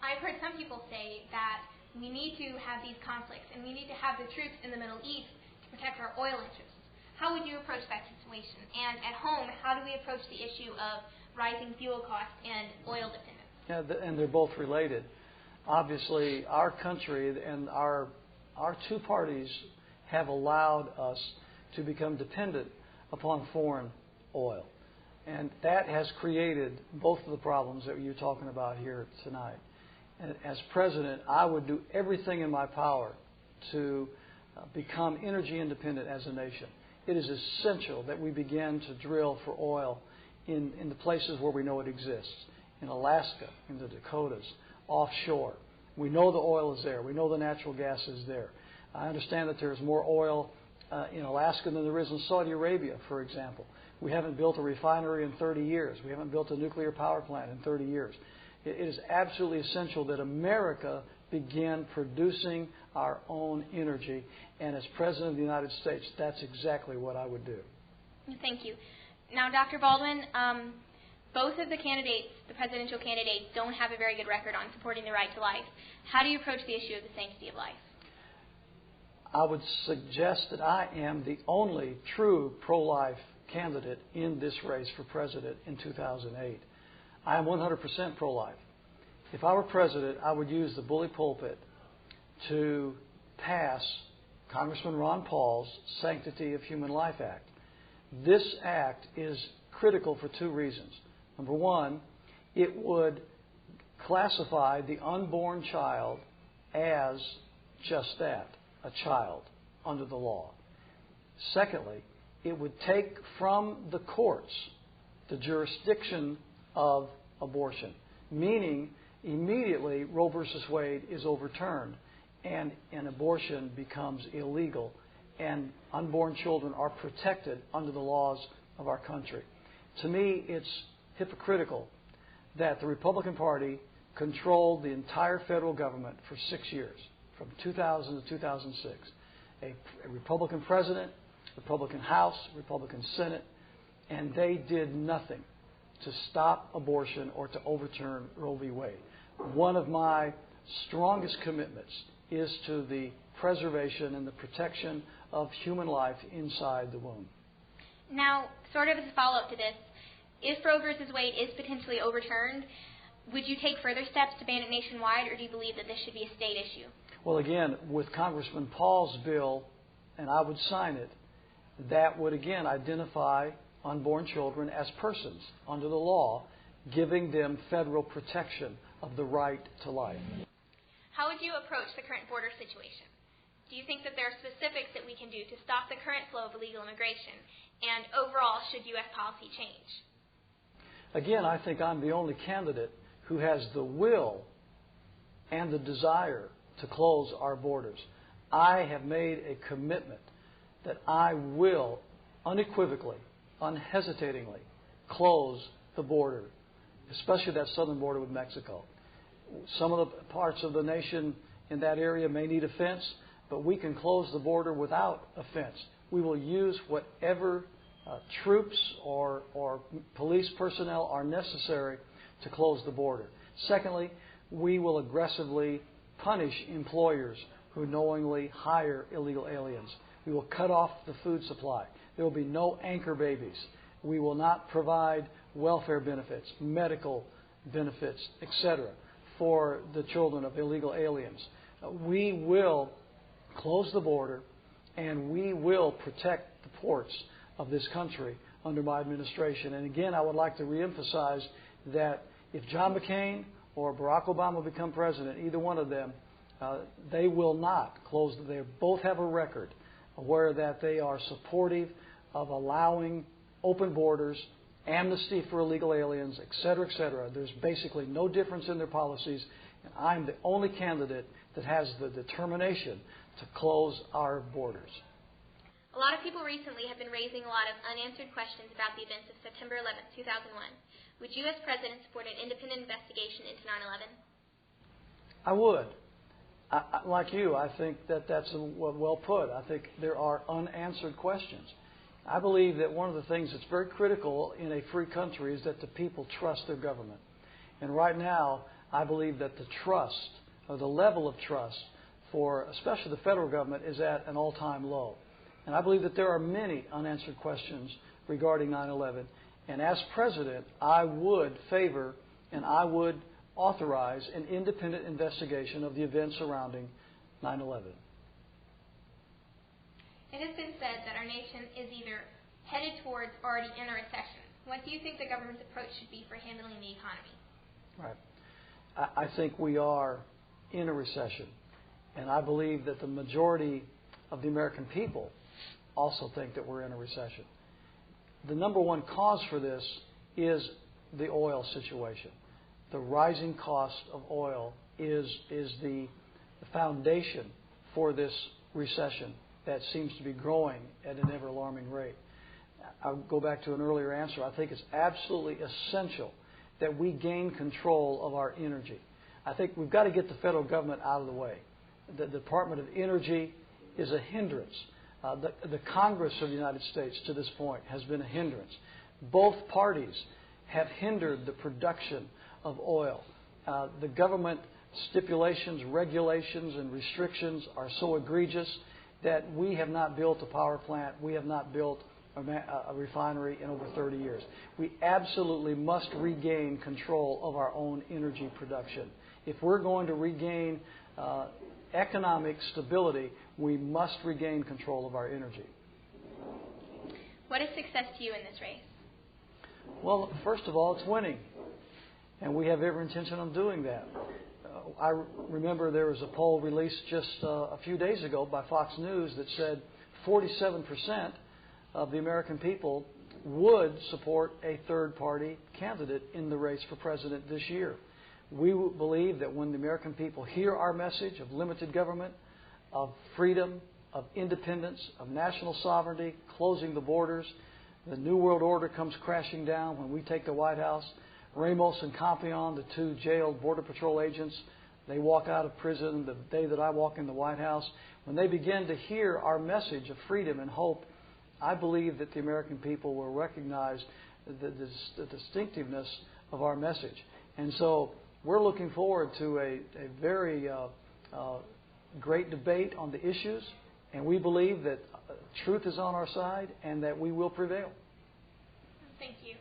I've heard some people say that we need to have these conflicts and we need to have the troops in the Middle East to protect our oil interests. How would you approach that situation? And at home, how do we approach the issue of rising fuel costs and oil dependence? Yeah, and they're both related. Obviously, our country and our two parties have allowed us to become dependent upon foreign oil. And that has created both of the problems that you're talking about here tonight. And as president, I would do everything in my power to become energy independent as a nation. It is essential that we begin to drill for oil in the places where we know it exists. In Alaska, in the Dakotas, offshore. We know the oil is there. We know the natural gas is there. I understand that there's more oil in Alaska than there is in Saudi Arabia, for example. We haven't built a refinery in 30 years. We haven't built a nuclear power plant in 30 years. It is absolutely essential that America begin producing our own energy. And as President of the United States, that's exactly what I would do. Thank you. Now, Dr. Baldwin, both of the candidates, the presidential candidates, don't have a very good record on supporting the right to life. How do you approach the issue of the sanctity of life? I would suggest that I am the only true pro-life candidate in this race for president in 2008. I am 100% pro-life. If I were president, I would use the bully pulpit to pass Congressman Ron Paul's Sanctity of Human Life Act. This act is critical for two reasons. Number one, it would classify the unborn child as just that, a child, under the law. Secondly, it would take from the courts the jurisdiction of abortion, meaning immediately Roe versus Wade is overturned and an abortion becomes illegal and unborn children are protected under the laws of our country. To me, it's hypocritical that the Republican Party controlled the entire federal government for 6 years, from 2000 to 2006. A Republican president, Republican House, Republican Senate, and they did nothing to stop abortion or to overturn Roe v. Wade. One of my strongest commitments is to the preservation and the protection of human life inside the womb. Now, sort of as a follow-up to this, if Roe versus Wade is potentially overturned, would you take further steps to ban it nationwide, or do you believe that this should be a state issue? Well, again, with Congressman Paul's bill, and I would sign it, that would again identify unborn children as persons under the law, giving them federal protection of the right to life. How would you approach the current border situation? Do you think that there are specifics that we can do to stop the current flow of illegal immigration? And overall, should U.S. policy change? Again, I think I'm the only candidate who has the will and the desire to close our borders. I have made a commitment that I will unequivocally, unhesitatingly close the border, especially that southern border with Mexico. Some of the parts of the nation in that area may need a fence, but we can close the border without a fence. We will use whatever troops or police personnel are necessary to close the border. Secondly, we will aggressively punish employers who knowingly hire illegal aliens. We will cut off the food supply. There will be no anchor babies. We will not provide welfare benefits, medical benefits, etc. for the children of illegal aliens. We will close the border and we will protect the ports of this country under my administration. And again, I would like to reemphasize that if John McCain or Barack Obama become president, either one of them, they will not close. They both have a record where that they are supportive of allowing open borders, amnesty for illegal aliens, et cetera, et cetera. There's basically no difference in their policies. And I'm the only candidate that has the determination to close our borders. A lot of people recently have been raising a lot of unanswered questions about the events of September 11th, 2001. Would you as president support an independent investigation into 9/11? I would. Like you, I think that that's well put. I think there are unanswered questions. I believe that one of the things that's very critical in a free country is that the people trust their government. And right now, I believe that the trust, or the level of trust, for especially the federal government, is at an all-time low. And I believe that there are many unanswered questions regarding 9/11. And as president, I would favor and I would authorize an independent investigation of the events surrounding 9/11. It has been said that our nation is either headed towards or already in a recession. What do you think the government's approach should be for handling the economy? Right. I think we are in a recession. And I believe that the majority of the American people also think that we're in a recession. The number one cause for this is the oil situation. The rising cost of oil is the foundation for this recession that seems to be growing at an ever-alarming rate. I'll go back to an earlier answer. I think it's absolutely essential that we gain control of our energy. I think we've got to get the federal government out of the way. The Department of Energy is a hindrance. The Congress of the United States to this point has been a hindrance. Both parties have hindered the production of oil. The government stipulations, regulations, and restrictions are so egregious that we have not built a power plant, we have not built a refinery in over 30 years. We absolutely must regain control of our own energy production. If we're going to regain economic stability, we must regain control of our energy. What is success to you in this race? Well, first of all, it's winning. And we have every intention of doing that. I remember there was a poll released just a few days ago by Fox News that said 47% of the American people would support a third-party candidate in the race for president this year. We believe that when the American people hear our message of limited government, of freedom, of independence, of national sovereignty, closing the borders, the New World Order comes crashing down when we take the White House. Ramos and Campion, the two jailed Border Patrol agents, they walk out of prison the day that I walk in the White House. When they begin to hear our message of freedom and hope, I believe that the American people will recognize the distinctiveness of our message. And so we're looking forward to a very great debate on the issues, and we believe that truth is on our side and that we will prevail. Thank you.